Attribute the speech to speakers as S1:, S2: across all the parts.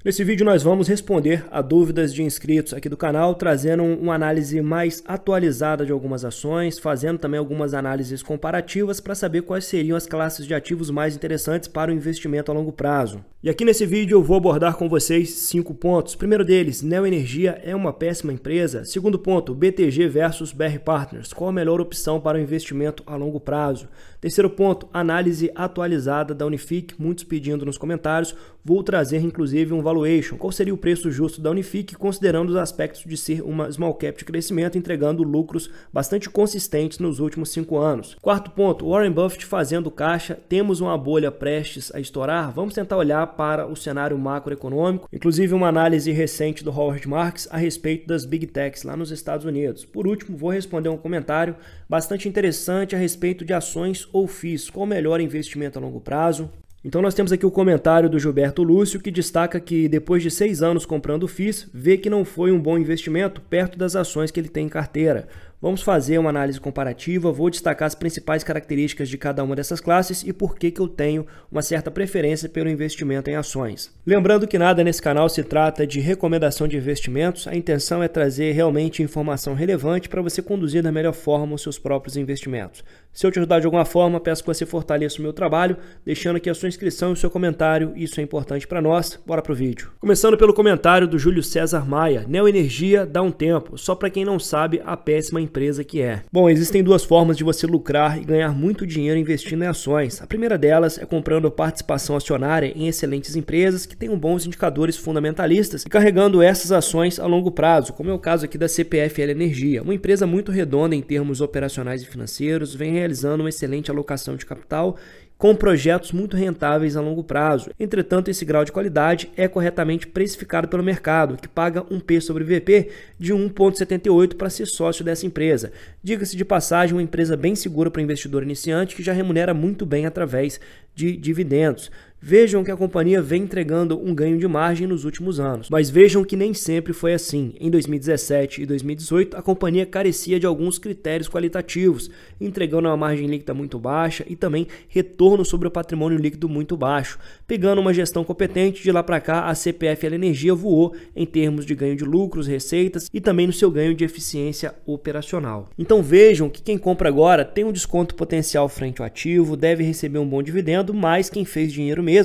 S1: Nesse vídeo nós vamos responder a dúvidas de inscritos aqui do canal, trazendo uma análise mais atualizada de algumas ações, fazendo também algumas análises comparativas para saber quais seriam as classes de ativos mais interessantes para o investimento a longo prazo. E aqui nesse vídeo eu vou abordar com vocês 5 pontos. Primeiro deles, Neoenergia é uma péssima empresa? Segundo ponto, BTG versus BR Partners, qual a melhor opção para o investimento a longo prazo? Terceiro ponto, análise atualizada da Unifique, muitos pedindo nos comentários, vou trazer inclusive um valuation, qual seria o preço justo da Unifique, considerando os aspectos de ser uma small cap de crescimento, entregando lucros bastante consistentes nos últimos 5 anos. Quarto ponto, Warren Buffett fazendo caixa, temos uma bolha prestes a estourar, vamos tentar olhar para o cenário macroeconômico, inclusive uma análise recente do Howard Marks a respeito das Big Techs lá nos Estados Unidos. Por último, vou responder um comentário bastante interessante a respeito de ações ou FIIs, qual o melhor investimento a longo prazo. Então nós temos aqui o comentário do Gilberto Lúcio, que destaca que depois de 6 anos comprando FIIs, vê que não foi um bom investimento perto das ações que ele tem em carteira. Vamos fazer uma análise comparativa, vou destacar as principais características de cada uma dessas classes e por que eu tenho uma certa preferência pelo investimento em ações. Lembrando que nada nesse canal se trata de recomendação de investimentos, a intenção é trazer realmente informação relevante para você conduzir da melhor forma os seus próprios investimentos. Se eu te ajudar de alguma forma, peço que você fortaleça o meu trabalho, deixando aqui a sua inscrição e o seu comentário, isso é importante para nós. Bora pro vídeo. Começando pelo comentário do Júlio César Maia, Neoenergia dá um tempo, só para quem não sabe a péssima empresa que é. Bom, existem duas formas de você lucrar e ganhar muito dinheiro investindo em ações. A primeira delas é comprando participação acionária em excelentes empresas que tenham bons indicadores fundamentalistas e carregando essas ações a longo prazo, como é o caso aqui da CPFL Energia, uma empresa muito redonda em termos operacionais e financeiros, vem realizando uma excelente alocação de capital com projetos muito rentáveis a longo prazo. Entretanto, esse grau de qualidade é corretamente precificado pelo mercado, que paga um P sobre VP de 1,78 para ser sócio dessa empresa. Diga-se de passagem, uma empresa bem segura para o investidor iniciante, que já remunera muito bem através de dividendos. Vejam que a companhia vem entregando um ganho de margem nos últimos anos, mas vejam que nem sempre foi assim. Em 2017 e 2018, a companhia carecia de alguns critérios qualitativos, entregando uma margem líquida muito baixa e também retorno sobre o patrimônio líquido muito baixo. Pegando uma gestão competente, de lá para cá, a CPFL Energia voou em termos de ganho de lucros, receitas e também no seu ganho de eficiência operacional. Então vejam que quem compra agora tem um desconto potencial frente ao ativo, deve receber um bom dividendo, mas quem fez dinheiro mesmo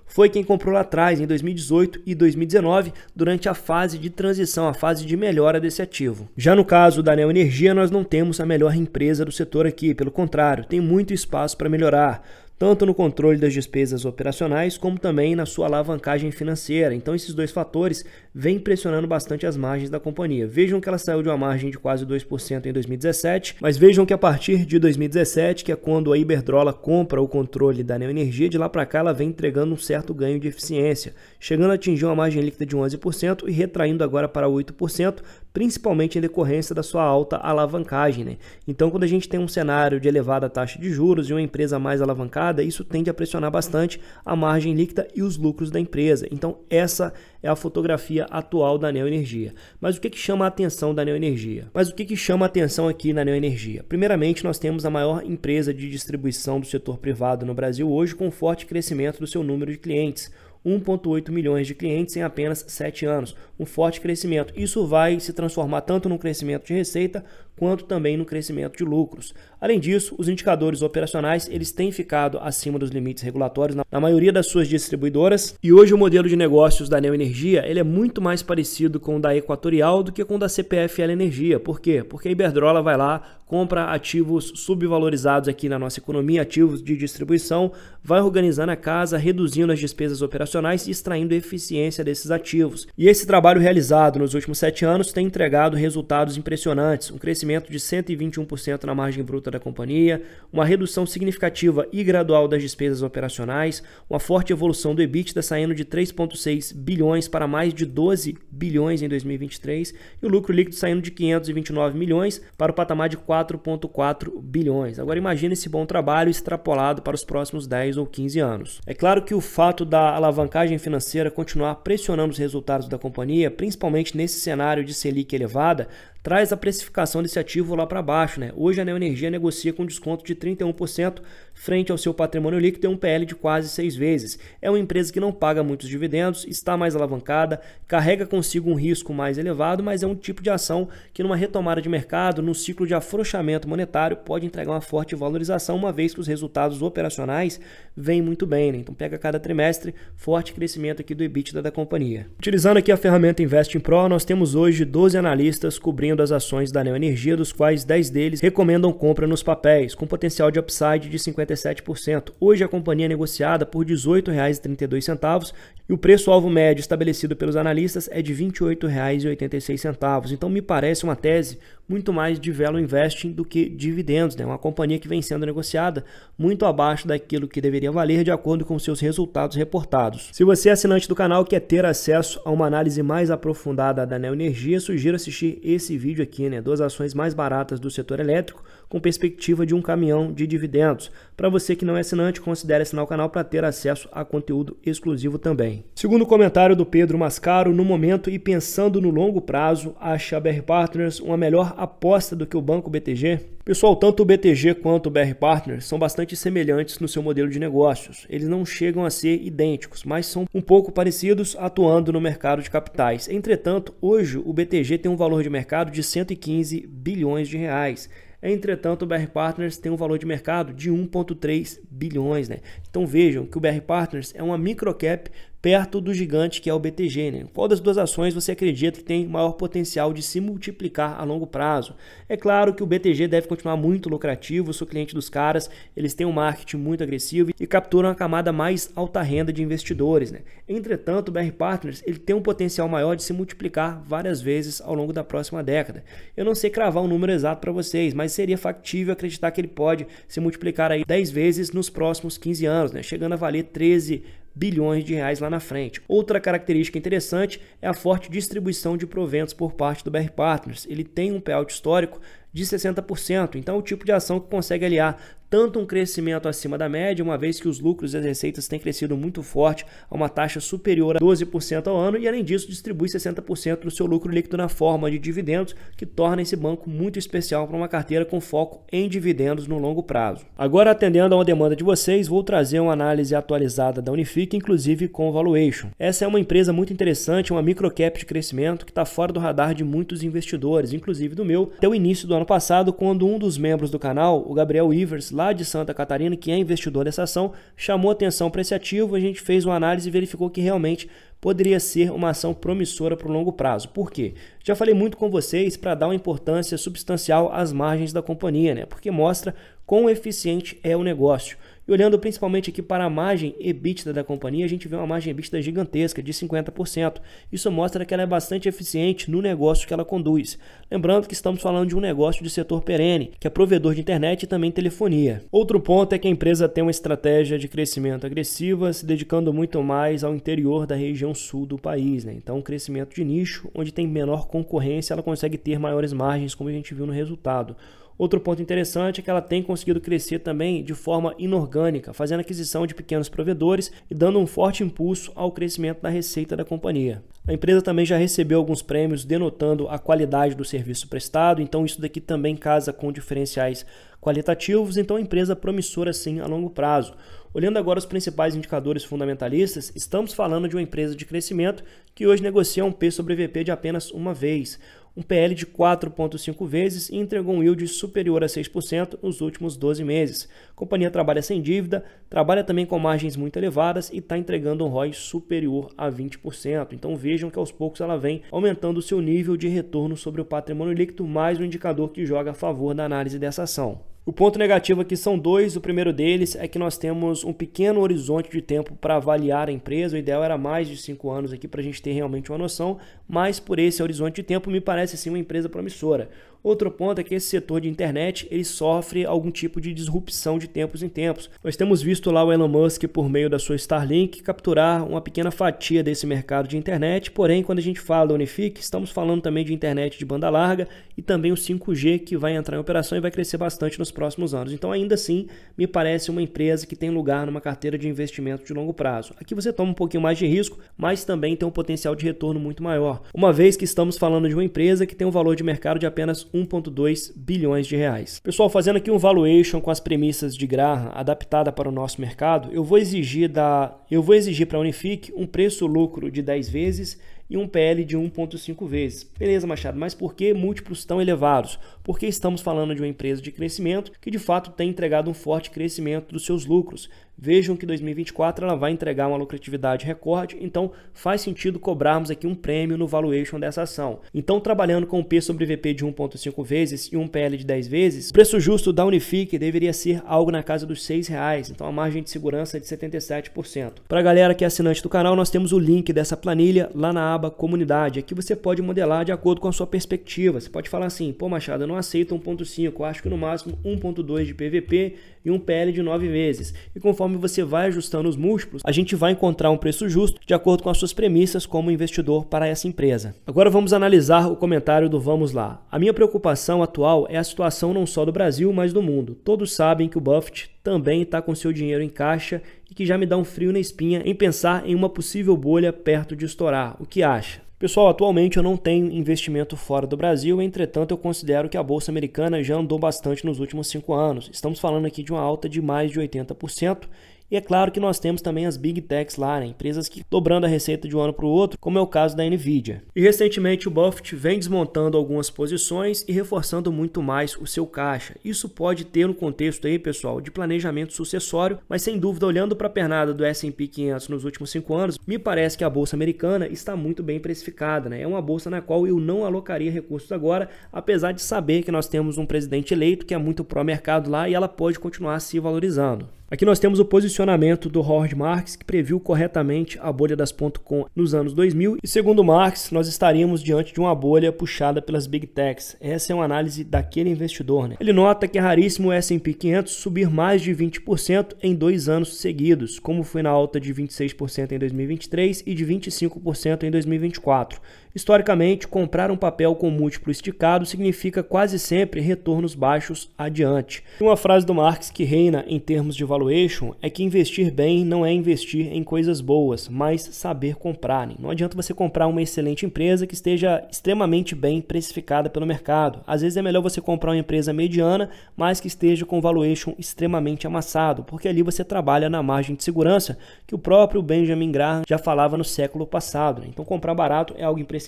S1: foi quem comprou lá atrás, em 2018 e 2019, durante a fase de transição, a fase de melhora desse ativo. Já no caso da Neoenergia, nós não temos a melhor empresa do setor aqui, pelo contrário, tem muito espaço para melhorar, tanto no controle das despesas operacionais, como também na sua alavancagem financeira. Então esses dois fatores vêm pressionando bastante as margens da companhia. Vejam que ela saiu de uma margem de quase 2% em 2017, mas vejam que a partir de 2017, que é quando a Iberdrola compra o controle da Neoenergia, de lá para cá ela vem entregando um certo ganho de eficiência, chegando a atingir uma margem líquida de 11% e retraindo agora para 8%, principalmente em decorrência da sua alta alavancagem, né? Então quando a gente tem um cenário de elevada taxa de juros e uma empresa mais alavancada, isso tende a pressionar bastante a margem líquida e os lucros da empresa. Então essa é a fotografia atual da Neoenergia. Mas o que chama a atenção da Neoenergia? Mas o que chama a atenção aqui na Neoenergia? Primeiramente, nós temos a maior empresa de distribuição do setor privado no Brasil hoje, com forte crescimento do seu número de clientes. 1,8 milhões de clientes em apenas 7 anos, um forte crescimento. Isso vai se transformar tanto no crescimento de receita quanto também no crescimento de lucros. Além disso, os indicadores operacionais eles têm ficado acima dos limites regulatórios na maioria das suas distribuidoras e hoje o modelo de negócios da Neoenergia ele é muito mais parecido com o da Equatorial do que com o da CPFL Energia. Por quê? Porque a Iberdrola vai lá, compra ativos subvalorizados aqui na nossa economia, ativos de distribuição, vai organizando a casa, reduzindo as despesas operacionais e extraindo eficiência desses ativos. E esse trabalho realizado nos últimos 7 anos tem entregado resultados impressionantes, um crescimento de 121% na margem bruta da companhia, uma redução significativa e gradual das despesas operacionais, uma forte evolução do EBITDA saindo de 3,6 bilhões para mais de 12 bilhões em 2023 e o lucro líquido saindo de 529 milhões para o patamar de 4,4 bilhões. Agora imagine esse bom trabalho extrapolado para os próximos 10 ou 15 anos. É claro que o fato da alavancagem financeira continuar pressionando os resultados da companhia, principalmente nesse cenário de Selic elevada, traz a precificação desse ativo lá para baixo, né? Hoje a Neoenergia negocia com desconto de 31% frente ao seu patrimônio líquido e um PL de quase 6 vezes. É uma empresa que não paga muitos dividendos, está mais alavancada, carrega consigo um risco mais elevado, mas é um tipo de ação que numa retomada de mercado, num ciclo de afrouxamento monetário, pode entregar uma forte valorização, uma vez que os resultados operacionais vêm muito bem, né? Então pega cada trimestre, forte crescimento aqui do EBITDA da companhia. Utilizando aqui a ferramenta Investing Pro, nós temos hoje 12 analistas cobrindo as ações da Neoenergia, dos quais 10 deles recomendam compra nos papéis, com potencial de upside de 57%. Hoje a companhia é negociada por R$ 18,32 e o preço-alvo médio estabelecido pelos analistas é de R$ 28,86. Então me parece uma tese muito mais de value investing do que dividendos, né? Uma companhia que vem sendo negociada muito abaixo daquilo que deveria valer de acordo com seus resultados reportados. Se você é assinante do canal e quer ter acesso a uma análise mais aprofundada da Neoenergia, sugiro assistir esse vídeo aqui, né? 2 ações mais baratas do setor elétrico com perspectiva de um caminhão de dividendos. Para você que não é assinante, considere assinar o canal para ter acesso a conteúdo exclusivo também. Segundo o comentário do Pedro Mascaro, no momento e pensando no longo prazo, acha a BR Partners uma melhor aposta do que o Banco BTG? Pessoal, tanto o BTG quanto o BR Partners são bastante semelhantes no seu modelo de negócios. Eles não chegam a ser idênticos, mas são um pouco parecidos atuando no mercado de capitais. Entretanto, hoje o BTG tem um valor de mercado de 115 bilhões de reais. Entretanto, o BR Partners tem um valor de mercado de 1,3 bilhões, né? Então vejam que o BR Partners é uma microcap perto do gigante que é o BTG, né? Qual das duas ações você acredita que tem maior potencial de se multiplicar a longo prazo? É claro que o BTG deve continuar muito lucrativo, sou cliente dos caras, eles têm um marketing muito agressivo e capturam a camada mais alta renda de investidores, né? Entretanto, o BR Partners ele tem um potencial maior de se multiplicar várias vezes ao longo da próxima década. Eu não sei cravar um número exato para vocês, mas seria factível acreditar que ele pode se multiplicar aí 10 vezes nos próximos 15 anos, né? Chegando a valer 13 bilhões de reais lá na frente. Outra característica interessante é a forte distribuição de proventos por parte do BR Partners. Ele tem um payout histórico de 60%, então é o tipo de ação que consegue aliar tanto um crescimento acima da média, uma vez que os lucros e as receitas têm crescido muito forte, a uma taxa superior a 12% ao ano, e além disso distribui 60% do seu lucro líquido na forma de dividendos, que torna esse banco muito especial para uma carteira com foco em dividendos no longo prazo. Agora, atendendo a uma demanda de vocês, vou trazer uma análise atualizada da Unifique, inclusive com valuation. Essa é uma empresa muito interessante, uma microcap de crescimento que está fora do radar de muitos investidores, inclusive do meu, até o início do ano passado, quando um dos membros do canal, o Gabriel Ivers, lá de Santa Catarina, que é investidor dessa ação, chamou atenção para esse ativo, a gente fez uma análise e verificou que realmente poderia ser uma ação promissora para o longo prazo. Por quê? Já falei muito com vocês para dar uma importância substancial às margens da companhia, né? Porque mostra quão eficiente é o negócio. E olhando principalmente aqui para a margem EBITDA da companhia, a gente vê uma margem EBITDA gigantesca de 50%. Isso mostra que ela é bastante eficiente no negócio que ela conduz. Lembrando que estamos falando de um negócio de setor perene, que é provedor de internet e também telefonia. Outro ponto é que a empresa tem uma estratégia de crescimento agressiva, se dedicando muito mais ao interior da região sul do país, né? Então, um crescimento de nicho, onde tem menor concorrência, ela consegue ter maiores margens, como a gente viu no resultado. Outro ponto interessante é que ela tem conseguido crescer também de forma inorgânica, fazendo aquisição de pequenos provedores e dando um forte impulso ao crescimento da receita da companhia. A empresa também já recebeu alguns prêmios denotando a qualidade do serviço prestado, então isso daqui também casa com diferenciais qualitativos, então a empresa promissora sim a longo prazo. Olhando agora os principais indicadores fundamentalistas, estamos falando de uma empresa de crescimento que hoje negocia um P sobre VP de apenas uma vez, um PL de 4,5 vezes e entregou um yield superior a 6% nos últimos 12 meses. A companhia trabalha sem dívida, trabalha também com margens muito elevadas e está entregando um ROI superior a 20%. Então vejam que aos poucos ela vem aumentando o seu nível de retorno sobre o patrimônio líquido, mais um indicador que joga a favor da análise dessa ação. O ponto negativo aqui são dois. O primeiro deles é que nós temos um pequeno horizonte de tempo para avaliar a empresa. O ideal era mais de 5 anos aqui para a gente ter realmente uma noção, mas por esse horizonte de tempo me parece sim uma empresa promissora. Outro ponto é que esse setor de internet ele sofre algum tipo de disrupção de tempos em tempos. Nós temos visto lá o Elon Musk, por meio da sua Starlink, capturar uma pequena fatia desse mercado de internet, porém quando a gente fala da Unifique, estamos falando também de internet de banda larga e também o 5G que vai entrar em operação e vai crescer bastante nos próximos anos. Então, ainda assim, me parece uma empresa que tem lugar numa carteira de investimento de longo prazo. Aqui você toma um pouquinho mais de risco, mas também tem um potencial de retorno muito maior, uma vez que estamos falando de uma empresa que tem um valor de mercado de apenas 1,2 bilhões de reais. Pessoal, fazendo aqui um valuation com as premissas de Graham adaptada para o nosso mercado, eu vou exigir para a Unifique um preço-lucro de 10 vezes e um PL de 1,5 vezes. Beleza, Machado, mas por que múltiplos tão elevados? Porque estamos falando de uma empresa de crescimento que de fato tem entregado um forte crescimento dos seus lucros. Vejam que 2024 ela vai entregar uma lucratividade recorde, então faz sentido cobrarmos aqui um prêmio no valuation dessa ação. Então, trabalhando com um P sobre VP de 1,5 vezes e um PL de 10 vezes, o preço justo da Unifique deveria ser algo na casa dos R$6, então a margem de segurança é de 77%. Para a galera que é assinante do canal, nós temos o link dessa planilha lá na aba Comunidade. Aqui você pode modelar de acordo com a sua perspectiva. Você pode falar assim, pô Machado, eu não aceito 1,5, eu acho que no máximo 1,2 de PVP e um PL de 9 vezes. E conforme você vai ajustando os múltiplos, a gente vai encontrar um preço justo de acordo com as suas premissas como investidor para essa empresa. Agora vamos analisar o comentário do Vamos Lá. A minha preocupação atual é a situação não só do Brasil, mas do mundo. Todos sabem que o Buffett também está com seu dinheiro em caixa e que já me dá um frio na espinha em pensar em uma possível bolha perto de estourar. O que acha? Pessoal, atualmente eu não tenho investimento fora do Brasil, entretanto eu considero que a Bolsa Americana já andou bastante nos últimos 5 anos. Estamos falando aqui de uma alta de mais de 80%. E é claro que nós temos também as Big Techs lá, né? Empresas que dobrando a receita de um ano para o outro, como é o caso da Nvidia. E recentemente o Buffett vem desmontando algumas posições e reforçando muito mais o seu caixa. Isso pode ter um contexto aí, pessoal, de planejamento sucessório, mas sem dúvida, olhando para a pernada do S&P 500 nos últimos 5 anos, me parece que a Bolsa Americana está muito bem precificada, né? É uma bolsa na qual eu não alocaria recursos agora, apesar de saber que nós temos um presidente eleito que é muito pró-mercado lá e ela pode continuar se valorizando. Aqui nós temos o posicionamento do Howard Marks, que previu corretamente a bolha das .com nos anos 2000, e segundo Marks, nós estaríamos diante de uma bolha puxada pelas Big Techs. Essa é uma análise daquele investidor, né? Ele nota que é raríssimo o S&P 500 subir mais de 20% em 2 anos seguidos, como foi na alta de 26% em 2023 e de 25% em 2024. Historicamente, comprar um papel com múltiplo esticado significa quase sempre retornos baixos adiante. E uma frase do Marx que reina em termos de valuation é que investir bem não é investir em coisas boas, mas saber comprar. Não adianta você comprar uma excelente empresa que esteja extremamente bem precificada pelo mercado. Às vezes é melhor você comprar uma empresa mediana, mas que esteja com valuation extremamente amassado, porque ali você trabalha na margem de segurança que o próprio Benjamin Graham já falava no século passado. Então comprar barato é algo imprescindível.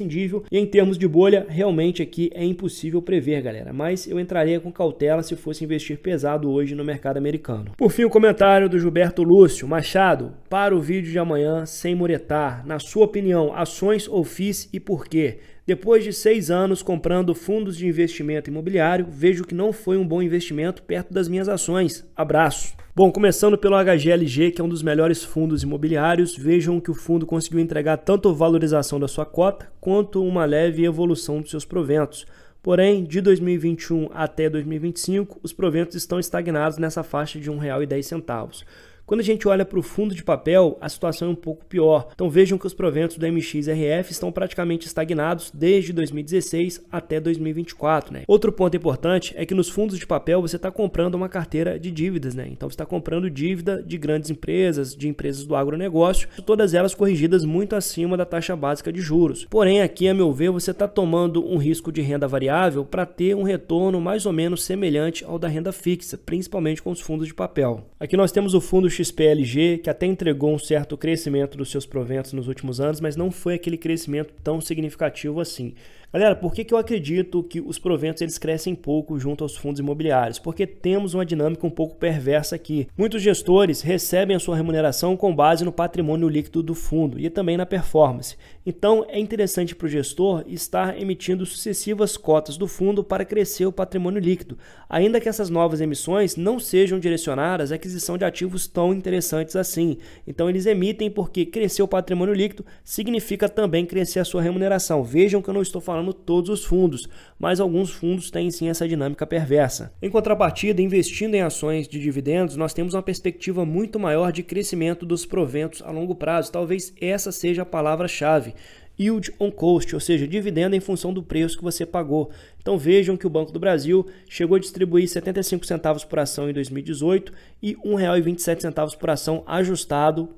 S1: E em termos de bolha, realmente aqui é impossível prever, galera, mas eu entraria com cautela se fosse investir pesado hoje no mercado americano. Por fim, o comentário do Gilberto Lúcio. Machado, para o vídeo de amanhã sem muretar, na sua opinião, ações ou FIIs e por quê? Depois de 6 anos comprando fundos de investimento imobiliário, vejo que não foi um bom investimento perto das minhas ações. Abraço! Bom, começando pelo HGLG, que é um dos melhores fundos imobiliários, vejam que o fundo conseguiu entregar tanto valorização da sua cota, quanto uma leve evolução dos seus proventos. Porém, de 2021 até 2025, os proventos estão estagnados nessa faixa de R$ 1,10. Quando a gente olha para o fundo de papel, a situação é um pouco pior. Então vejam que os proventos do MXRF estão praticamente estagnados desde 2016 até 2024. Né? Outro ponto importante é que nos fundos de papel você está comprando uma carteira de dívidas. Né? Então você está comprando dívida de grandes empresas, de empresas do agronegócio, todas elas corrigidas muito acima da taxa básica de juros. Porém, aqui, a meu ver, você está tomando um risco de renda variável para ter um retorno mais ou menos semelhante ao da renda fixa, principalmente com os fundos de papel. Aqui nós temos o fundo XPLG, que até entregou um certo crescimento dos seus proventos nos últimos anos, mas não foi aquele crescimento tão significativo assim. Galera, por que eu acredito que os proventos eles crescem pouco junto aos fundos imobiliários? Porque temos uma dinâmica um pouco perversa aqui. Muitos gestores recebem a sua remuneração com base no patrimônio líquido do fundo e também na performance. Então, é interessante para o gestor estar emitindo sucessivas cotas do fundo para crescer o patrimônio líquido, ainda que essas novas emissões não sejam direcionadas à aquisição de ativos tão interessantes assim. Então, eles emitem porque crescer o patrimônio líquido significa também crescer a sua remuneração. Vejam que eu não estou falando todos os fundos, mas alguns fundos têm sim essa dinâmica perversa. Em contrapartida, investindo em ações de dividendos, nós temos uma perspectiva muito maior de crescimento dos proventos a longo prazo. Talvez essa seja a palavra-chave. yield on cost, ou seja, dividendo em função do preço que você pagou. Então vejam que o Banco do Brasil chegou a distribuir 75 centavos por ação em 2018 e R$ 1,27 por ação ajustado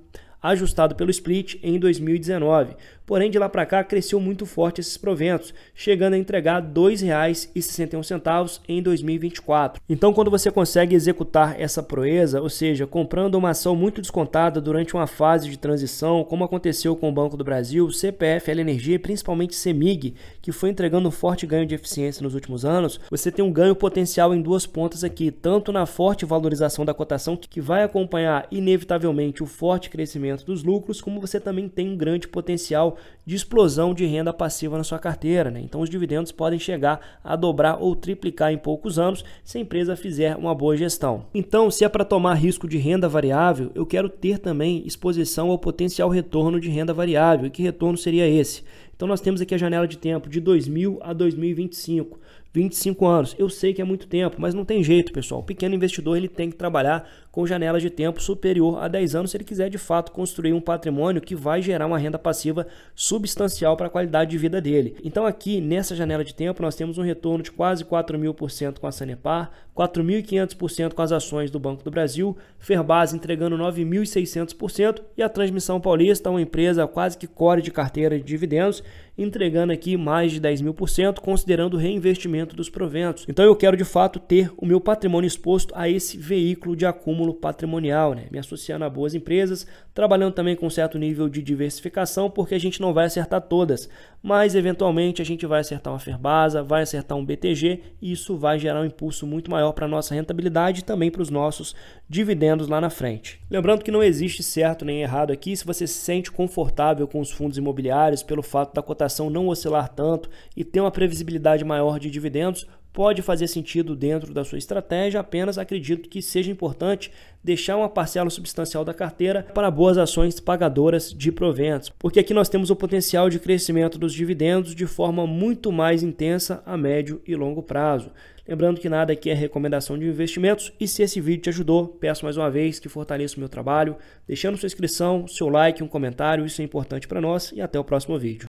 S1: pelo split em 2019. Porém, de lá para cá, cresceu muito forte esses proventos, chegando a entregar R$ 2,61 em 2024. Então, quando você consegue executar essa proeza, ou seja, comprando uma ação muito descontada durante uma fase de transição, como aconteceu com o Banco do Brasil, CPFL Energia e principalmente CEMIG, que foi entregando um forte ganho de eficiência nos últimos anos, você tem um ganho potencial em duas pontas aqui, tanto na forte valorização da cotação, que vai acompanhar inevitavelmente o forte crescimento dos lucros, como você também tem um grande potencial de explosão de renda passiva na sua carteira, né? Então os dividendos podem chegar a dobrar ou triplicar em poucos anos se a empresa fizer uma boa gestão. Então, se é para tomar risco de renda variável, eu quero ter também exposição ao potencial retorno de renda variável. E que retorno seria esse? Então nós temos aqui a janela de tempo de 2000 a 2025. 25 anos. Eu sei que é muito tempo, mas não tem jeito, pessoal. O pequeno investidor ele tem que trabalhar com janelas de tempo superior a 10 anos se ele quiser de fato construir um patrimônio que vai gerar uma renda passiva substancial para a qualidade de vida dele. Então aqui nessa janela de tempo nós temos um retorno de quase 4.000% com a Sanepar, 4.500% com as ações do Banco do Brasil, Ferbasa entregando 9.600% e a Transmissão Paulista, uma empresa quase que core de carteira de dividendos, entregando aqui mais de 10.000%, considerando o reinvestimento dos proventos. Então eu quero de fato ter o meu patrimônio exposto a esse veículo de acúmulo patrimonial, né? Me associando a boas empresas, trabalhando também com certo nível de diversificação, porque a gente não vai acertar todas, mas eventualmente a gente vai acertar uma Ferbasa, vai acertar um BTG e isso vai gerar um impulso muito maior para a nossa rentabilidade e também para os nossos dividendos lá na frente. Lembrando que não existe certo nem errado aqui, se você se sente confortável com os fundos imobiliários pelo fato da cotação não oscilar tanto e ter uma previsibilidade maior de dividendos, pode fazer sentido dentro da sua estratégia, apenas acredito que seja importante deixar uma parcela substancial da carteira para boas ações pagadoras de proventos, porque aqui nós temos o potencial de crescimento dos dividendos de forma muito mais intensa a médio e longo prazo. Lembrando que nada aqui é recomendação de investimentos e se esse vídeo te ajudou, peço mais uma vez que fortaleça o meu trabalho, deixando sua inscrição, seu like, um comentário, isso é importante para nós e até o próximo vídeo.